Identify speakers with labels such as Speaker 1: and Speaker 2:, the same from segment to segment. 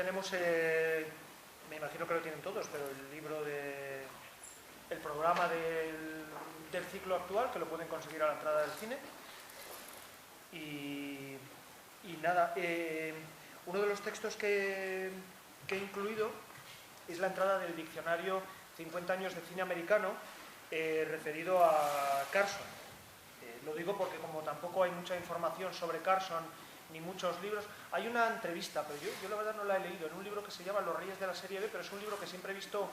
Speaker 1: tenemos, me imagino que lo tienen todos, pero el libro el programa del ciclo actual, que lo pueden conseguir a la entrada del cine. Y nada, uno de los textos que he incluido es la entrada del diccionario 50 años de cine americano, referido a Carson. Lo digo porque como tampoco hay mucha información sobre Carson, ni muchos libros, hay una entrevista, pero yo la verdad no la he leído, en un libro que se llama Los Reyes de la Serie B, pero es un libro que siempre he visto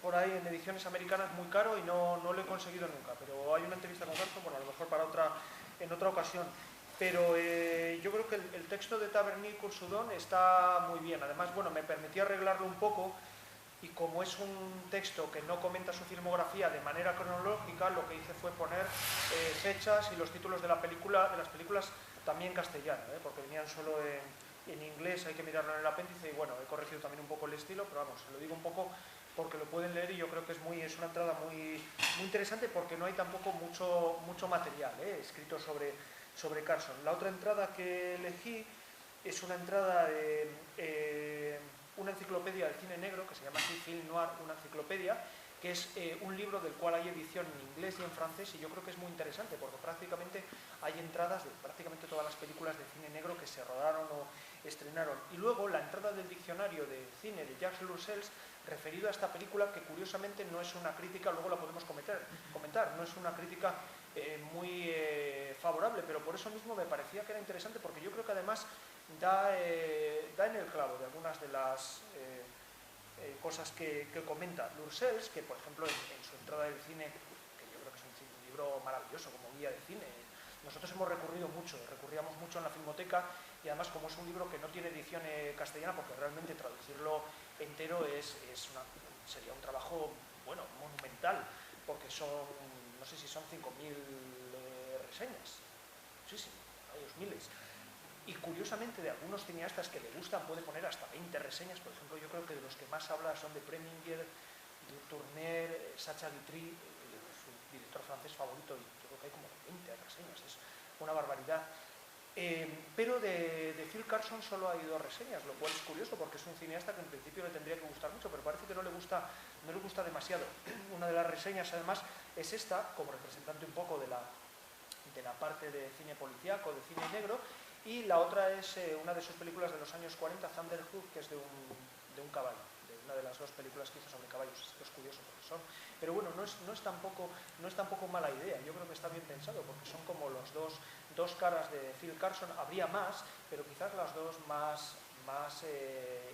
Speaker 1: por ahí en ediciones americanas muy caro y no lo he conseguido nunca, pero hay una entrevista con Carson, bueno, a lo mejor en otra ocasión. Pero yo creo que el texto de Tavernier Coursoudon está muy bien. Además, bueno, me permitió arreglarlo un poco y como es un texto que no comenta su filmografía de manera cronológica, lo que hice fue poner fechas y los títulos de las películas también en castellano, porque venían solo en inglés, hay que mirarlo en el apéndice y bueno, he corregido también un poco el estilo, pero vamos, lo digo un poco porque lo pueden leer y yo creo que es una entrada muy interesante porque no hay tampoco mucho material escrito sobre Carson. La otra entrada que elegí es una entrada de una enciclopedia del cine negro que se llama así Film Noir, una enciclopedia, que es un libro del cual hay edición en inglés y en francés y yo creo que es muy interesante porque prácticamente hay entradas de prácticamente todas las películas de cine negro que se rodaron o estrenaron. Y luego la entrada del diccionario de cine de Jacques Loursels referido a esta película que curiosamente no es una crítica, luego la podemos comentar, no es una crítica muy favorable, pero por eso mismo me parecía que era interesante porque yo creo que además da en el clavo de algunas de las cosas que comenta Loursels, que por ejemplo en su entrada del cine, que yo creo que es un libro maravilloso como guía de cine, nosotros hemos recurríamos mucho en la Filmoteca y además como es un libro que no tiene edición castellana, porque realmente traducirlo entero sería un trabajo, bueno, monumental, porque no sé si son 5.000 reseñas, muchísimo, hay miles. Y curiosamente de algunos cineastas que le gustan puede poner hasta 20 reseñas, por ejemplo yo creo que de los que más habla son de Preminger, de Tourneur, Sacha Guitry, su director francés favorito, y yo creo que hay como 20 reseñas, es una barbaridad. Pero de Phil Carson solo hay 2 reseñas, lo cual es curioso porque es un cineasta que en principio le tendría que gustar mucho, pero parece que no le gusta demasiado. Una de las reseñas además es esta, como representante un poco de la parte de cine policíaco, de cine negro, y la otra es una de sus películas de los años 40, Thunderhoof, que es de un caballo, de una de las 2 películas que hizo sobre caballos. Esto es curioso porque son, pero bueno, no es tampoco mala idea, yo creo que está bien pensado porque son como los dos caras de Phil Carson. Habría más, pero quizás las 2 más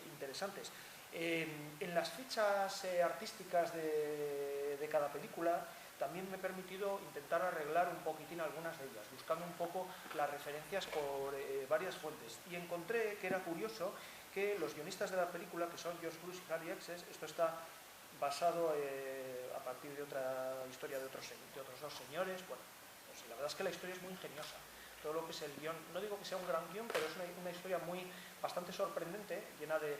Speaker 1: interesantes. En las fichas artísticas de cada película también me he permitido intentar arreglar un poquitín algunas de ellas, buscando un poco las referencias por varias fuentes. Y encontré que era curioso que los guionistas de la película, que son George Bruce y Harry Esses, esto está basado a partir de otra historia de otros 2 señores, bueno, pues la verdad es que la historia es muy ingeniosa. Todo lo que es el guión, no digo que sea un gran guión, pero es una historia bastante sorprendente, llena de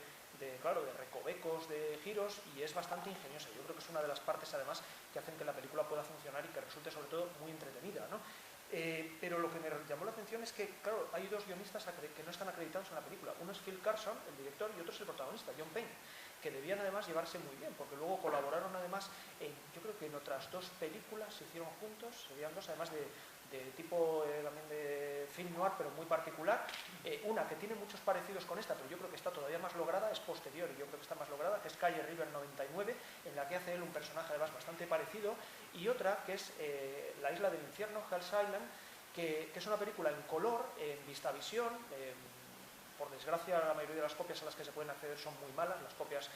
Speaker 1: recovecos, de giros, y es bastante ingeniosa. Yo creo que es una de las partes además que hacen que la película pueda funcionar y que resulte sobre todo muy entretenida, ¿no? Pero lo que me llamó la atención es que, claro, hay 2 guionistas que no están acreditados en la película. Uno es Phil Carson, el director, y otro es el protagonista, John Payne, que debían además llevarse muy bien, porque luego colaboraron además yo creo que en otras 2 películas se hicieron juntos, serían 2 además de tipo también de film noir, pero muy particular. Una que tiene muchos parecidos con esta, pero yo creo que está todavía más lograda, es posterior, y yo creo que está más lograda, que es Calle River 99, en la que hace él un personaje además bastante parecido, y otra que es La Isla del Infierno, Hell's Island, que es una película en color, en VistaVision. Por desgracia, la mayoría de las copias a las que se pueden acceder son muy malas, las copias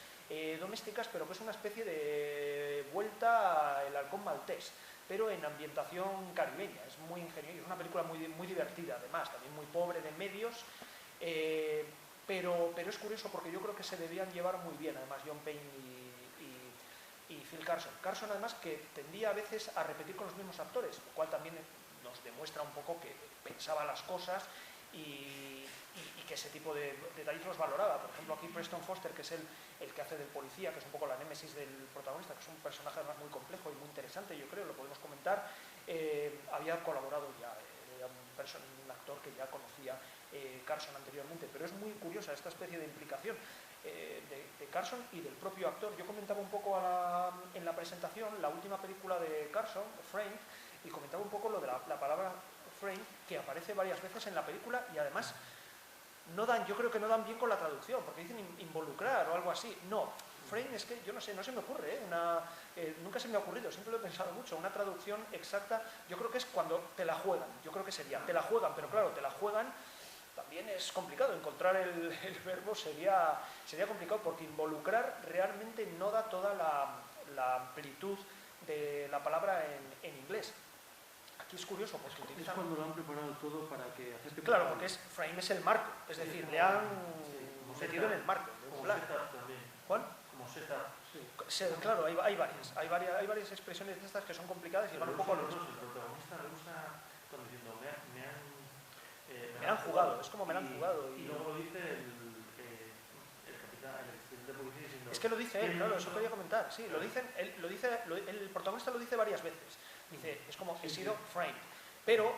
Speaker 1: domésticas, pero que es una especie de vuelta al Halcón Maltés, pero en ambientación caribeña. Es muy ingeniosa, es una película muy divertida, además, también muy pobre de medios, pero es curioso porque yo creo que se debían llevar muy bien, además, John Payne y Phil Carson. Carson, además, que tendía a veces a repetir con los mismos actores, lo cual también nos demuestra un poco que pensaba las cosas y que ese tipo de detalles los valoraba. Por ejemplo, aquí Preston Foster, que es el que hace del policía, que es un poco la némesis del protagonista, que es un personaje además muy complejo y muy interesante, yo creo, lo podemos comentar, había colaborado ya un actor que ya conocía Carson anteriormente, pero es muy curiosa esta especie de implicación de Carson y del propio actor. Yo comentaba un poco en la presentación la última película de Carson, Frame, y comentaba un poco lo de la palabra frame, que aparece varias veces en la película y además yo creo que no dan bien con la traducción, porque dicen involucrar o algo así. No, frame es que yo no sé, no se me ocurre, nunca se me ha ocurrido, siempre lo he pensado mucho, una traducción exacta, yo creo que es cuando te la juegan, yo creo que sería, te la juegan, pero claro, te la juegan, también es complicado, encontrar el verbo sería complicado, porque involucrar realmente no da toda la amplitud de la palabra en inglés. Aquí es curioso porque utilizan...
Speaker 2: Es cuando lo han preparado todo para que acepte...
Speaker 1: Claro, porque frame es el marco, es decir, le han metido en el marco.
Speaker 2: Como setup también.
Speaker 1: ¿Cuál?
Speaker 2: Como setup.
Speaker 1: Sí. Claro, hay varias expresiones de estas que son complicadas y van un poco a lo mismo.
Speaker 2: El protagonista le gusta cuando diciendo
Speaker 1: me han jugado, es como me han jugado.
Speaker 2: Y luego lo dice el capitán, el presidente de policía diciendo...
Speaker 1: Es que lo dice él, claro, eso quería comentar. Sí, el protagonista lo dice varias veces. Dice, es como, he sido framed. Pero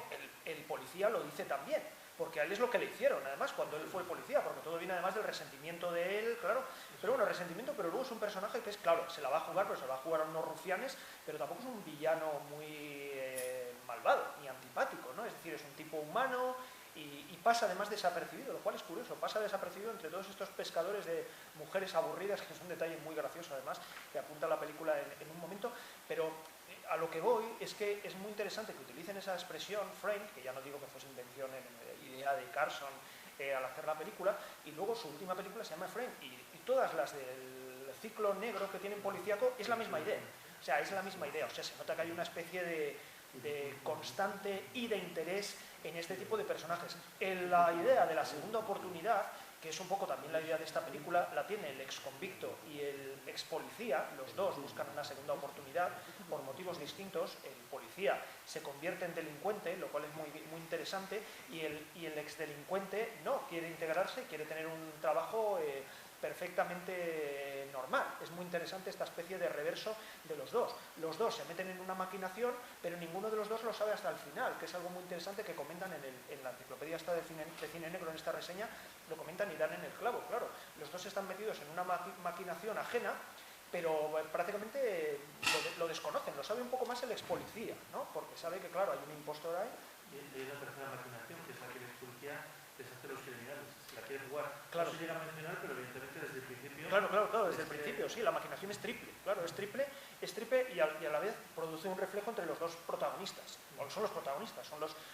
Speaker 1: el policía lo dice también, porque a él es lo que le hicieron, además, cuando él fue policía, porque todo viene además del resentimiento de él, claro. Pero bueno, resentimiento, pero luego es un personaje que es, claro, se la va a jugar, pero se la va a jugar a unos rufianes, pero tampoco es un villano muy malvado, ni antipático, ¿no? Es decir, es un tipo humano y pasa además desapercibido, lo cual es curioso, pasa desapercibido entre todos estos pescadores de mujeres aburridas, que es un detalle muy gracioso además, que apunta la película en un momento, pero a lo que voy es que es muy interesante que utilicen esa expresión frame, que ya no digo que fuese invención idea de Carson al hacer la película, y luego su última película se llama Frame, y todas las del ciclo negro que tienen policíaco es la misma idea, o sea, se nota que hay una especie de constante y de interés en este tipo de personajes. La idea de la segunda oportunidad, que es un poco también la idea de esta película, la tiene el ex convicto y el ex policía, los dos buscan una segunda oportunidad por motivos distintos. El policía se convierte en delincuente, lo cual es muy, muy interesante, y el ex delincuente no, quiere integrarse, quiere tener un trabajo perfectamente normal. Es muy interesante esta especie de reverso de los dos. Los dos se meten en una maquinación, pero ninguno de los dos lo sabe hasta el final, que es algo muy interesante que comentan en la enciclopedia esta de cine negro, en esta reseña, lo comentan y dan en el clavo, claro. Los dos están metidos en una maquinación ajena, pero prácticamente lo desconocen, lo sabe un poco más el ex policía, ¿no? Porque sabe que, claro, hay un impostor ahí.
Speaker 2: Y hay una tercera maquinación, que es la que el ex policía les hace a los criminales, la quiere jugar.
Speaker 1: Claro.
Speaker 2: No se llega a mencionar, pero evidentemente desde el principio...
Speaker 1: Claro, desde el principio, sí, la maquinación es triple, claro, es triple y a la vez produce un reflejo entre los dos protagonistas. Bueno, son los protagonistas,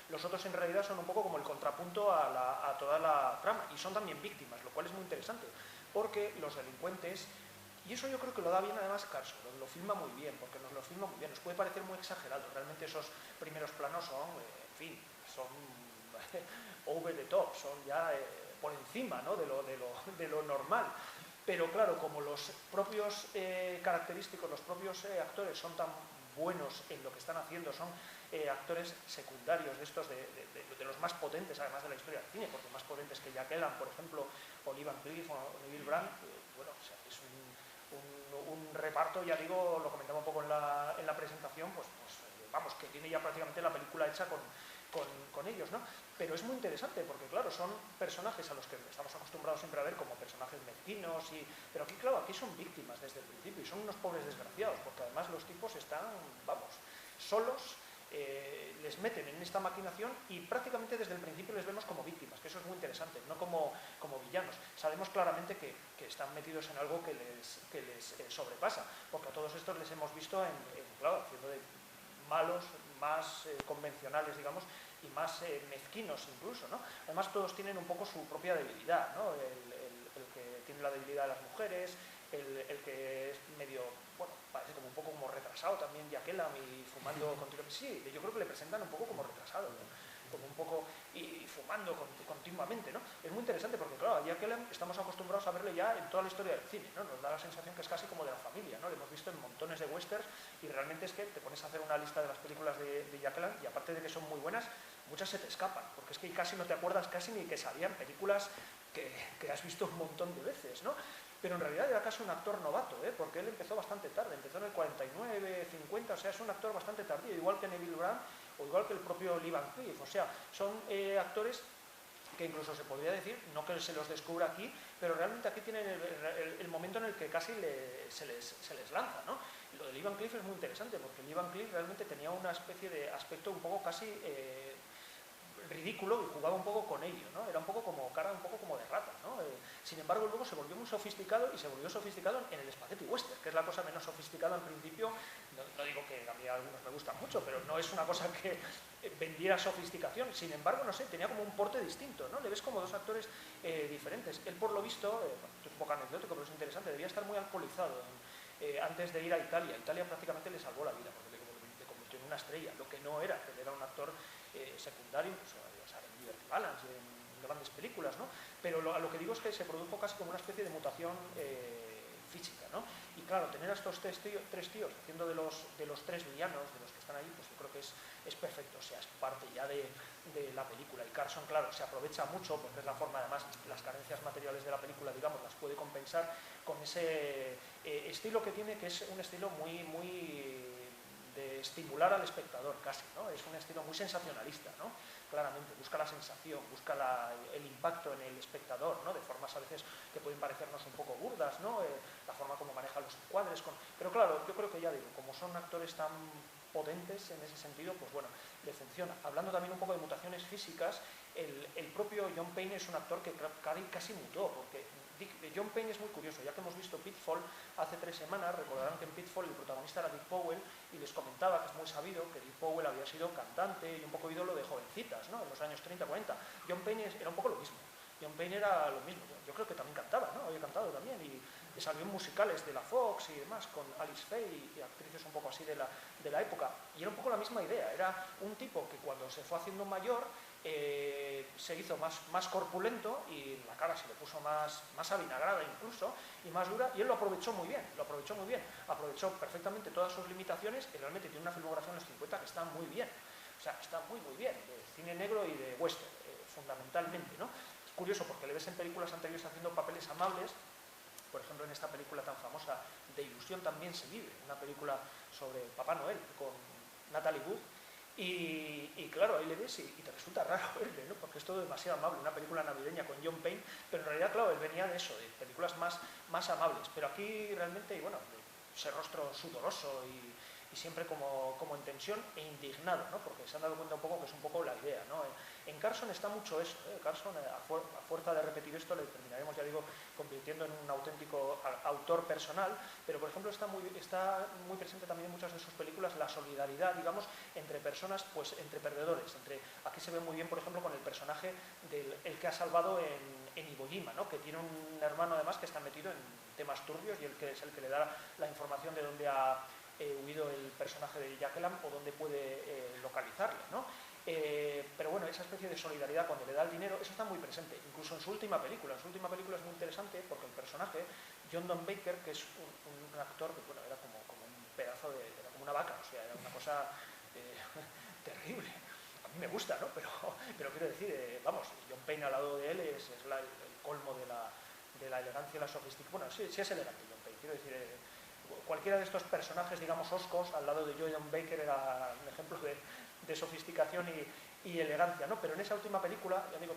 Speaker 1: los otros en realidad son un poco como el contrapunto a toda la trama, y son también víctimas, lo cual es muy interesante, porque los delincuentes, y eso yo creo que lo da bien además Carson, lo filma muy bien, porque nos lo filma muy bien, nos puede parecer muy exagerado, realmente esos primeros planos son, en fin, son over the top, son ya por encima, ¿no?, de lo normal. Pero claro, como los propios característicos, los propios actores son tan buenos en lo que están haciendo, son actores secundarios de estos, de los más potentes además de la historia del cine, porque más potentes que Jack Elan, por ejemplo, o Lee Van Cleef o Neville Brand, bueno, o sea, es un reparto, ya digo, lo comentaba un poco en la presentación, pues vamos, que tiene ya prácticamente la película hecha con ellos, ¿no? Pero es muy interesante porque, claro, son personajes a los que estamos acostumbrados siempre a ver como personajes mezquinos, pero aquí, claro, aquí son víctimas desde el principio y son unos pobres desgraciados, porque además los tipos están, vamos, solos, les meten en esta maquinación y prácticamente desde el principio les vemos como víctimas, que eso es muy interesante, no como villanos. Sabemos claramente que están metidos en algo que les sobrepasa, porque a todos estos les hemos visto claro, haciendo de malos, más convencionales, digamos, y más mezquinos incluso, ¿no? Además todos tienen un poco su propia debilidad, ¿no? El que tiene la debilidad de las mujeres, el que es medio, bueno, parece como un poco como retrasado también, Jack Elam, y fumando continuamente. Sí, yo creo que le presentan un poco como retrasado, ¿no? Como un poco, y fumando continuamente, ¿no? Es muy interesante porque, claro, a Jack Elam estamos acostumbrados a verle ya en toda la historia del cine, ¿no? Nos da la sensación que es casi como de la familia, ¿no? Lo hemos visto en montones de westerns y realmente es que te pones a hacer una lista de las películas de Jack Elam y aparte de que son muy buenas, muchas se te escapan, porque es que casi no te acuerdas casi ni que salían películas que has visto un montón de veces, ¿no? Pero en realidad era casi un actor novato, porque él empezó bastante tarde, empezó en el 49, 50, o sea, es un actor bastante tardío, igual que Neville Brand o o igual que el propio Lee Van Cleef. O sea, son actores que incluso se podría decir, no que se los descubra aquí, pero realmente aquí tienen el momento en el que casi se les lanza, ¿no? Lo de Lee Van Cleef es muy interesante, porque Lee Van Cleef realmente tenía una especie de aspecto un poco casi ridículo y jugaba un poco con ello, ¿no? Era un poco como cara un poco como de rata, ¿no? Sin embargo, luego se volvió muy sofisticado y se volvió sofisticado en el spaghetti western, que es la cosa menos sofisticada en principio. No digo que a mí algunos me gustan mucho, pero no es una cosa que vendiera sofisticación. Sin embargo, no sé, tenía como un porte distinto, ¿no? Le ves como dos actores diferentes. Él, por lo visto, esto es un poco anecdótico, pero es interesante, debía estar muy alcoholizado antes de ir a Italia. Italia prácticamente le salvó la vida, porque le convirtió en una estrella, lo que no era, que él era un actor secundario, incluso en Liberty Balance, en grandes películas, ¿no? Pero a lo que digo es que se produjo casi como una especie de mutación física, ¿no? Y claro, tener a estos tres tíos haciendo de los tres villanos, de los que están ahí, pues yo creo que es perfecto, o sea, es parte ya de la película. Y Carson, claro, se aprovecha mucho, porque es la forma, además, las carencias materiales de la película, digamos, las puede compensar con ese estilo que tiene, que es un estilo muy de estimular al espectador casi, ¿no? Es un estilo muy sensacionalista, ¿no? Claramente, busca la sensación, busca el impacto en el espectador, ¿no? De formas a veces que pueden parecernos un poco burdas, ¿no? La forma como maneja los encuadres, pero claro, yo creo que ya digo, como son actores tan potentes en ese sentido, pues bueno, le funciona. Hablando también un poco de mutaciones físicas, el propio John Payne es un actor que casi mutó, porque John Payne es muy curioso, ya que hemos visto Pitfall hace 3 semanas, recordarán que en Pitfall el protagonista era Dick Powell, y les comentaba, que es muy sabido, que Dick Powell había sido cantante y un poco ídolo de jovencitas, ¿no? En los años 30-40. John Payne era un poco lo mismo. John Payne era lo mismo. Yo creo que también cantaba, ¿no? Había cantado también, y salió en musicales de la Fox y demás, con Alice Faye y actrices un poco así de la época. Y era un poco la misma idea. Era un tipo que cuando se fue haciendo mayor se hizo más corpulento, y la cara se le puso más avinagrada incluso, y más dura, y él lo aprovechó muy bien, aprovechó perfectamente todas sus limitaciones, y realmente tiene una filmografía en los 50 que está muy bien, o sea, está muy bien, de cine negro y de western, fundamentalmente, ¿no? Es curioso porque le ves en películas anteriores haciendo papeles amables. Por ejemplo, en esta película tan famosa de Ilusión también se vive, una película sobre Papá Noel con Natalie Wood. Y claro, ahí le ves y te resulta raro verle, ¿no? Porque es todo demasiado amable, una película navideña con John Payne, pero en realidad, claro, él venía de eso, de películas más amables. Pero aquí realmente, bueno, ese rostro sudoroso y siempre como en tensión e indignado, ¿no? Porque se han dado cuenta un poco que es un poco la idea, ¿no? En Carson está mucho eso, Carson, a fuerza de repetir esto, le terminaremos, ya digo, convirtiendo en un auténtico autor personal, pero por ejemplo está muy presente también en muchas de sus películas la solidaridad, digamos, entre personas, pues entre perdedores. Aquí se ve muy bien, por ejemplo, con el personaje el que ha salvado en Iwo Jima, ¿no? Que tiene un hermano además que está metido en temas turbios, y es el que le da la información de dónde ha huido el personaje de Jack Elam o dónde puede localizarle, ¿no? Pero bueno, esa especie de solidaridad cuando le da el dinero, eso está muy presente, incluso en su última película. En su última película es muy interesante porque el personaje, John Don Baker, que es un actor que, bueno, era como un pedazo era como una vaca, o sea, era una cosa terrible. A mí me gusta, ¿no? Pero quiero decir, vamos, John Payne al lado de él es el colmo de la elegancia y la sofisticación. Bueno, sí es elegante John Payne, quiero decir, cualquiera de estos personajes, digamos, oscos, al lado de John Baker era un ejemplo de sofisticación y elegancia, ¿no? Pero en esa última película, ya digo,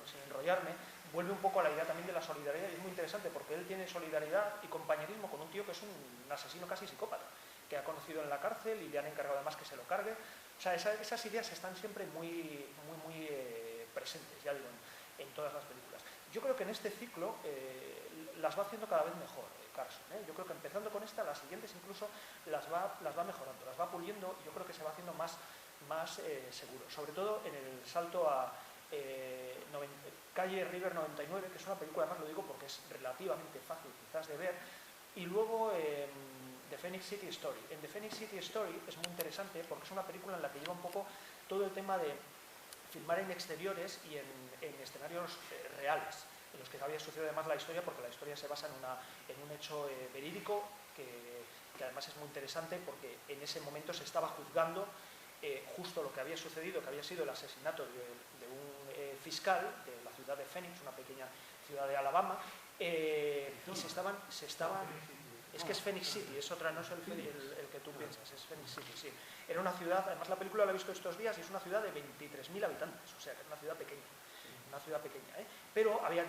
Speaker 1: sin enrollarme, vuelve un poco a la idea también de la solidaridad, y es muy interesante porque él tiene solidaridad y compañerismo con un tío que es un asesino casi psicópata, que ha conocido en la cárcel y le han encargado además que se lo cargue. O sea, esas ideas están siempre muy presentes, ya digo, en todas las películas. Yo creo que en este ciclo las va haciendo cada vez mejor Carson, Yo creo que empezando con esta, las siguientes incluso las va mejorando, las va puliendo, y yo creo que se va haciendo más seguro, sobre todo en el salto a Calle River 99, que es una película, además lo digo porque es relativamente fácil quizás de ver, y luego The Phoenix City Story. En The Phoenix City Story es muy interesante porque es una película en la que lleva un poco todo el tema de filmar en exteriores y en escenarios reales, en los que había sucedido además la historia, porque la historia se basa en un hecho verídico que además es muy interesante porque en ese momento se estaba juzgando justo lo que había sucedido, que había sido el asesinato de un fiscal de la ciudad de Phoenix, una pequeña ciudad de Alabama, y se estaban Es que es Phoenix City, es otra, no es el que tú piensas, es Phoenix City, sí. Era una ciudad, además la película la he visto estos días y es una ciudad de 23.000 habitantes, o sea que es una ciudad pequeña, ¿eh? Pero había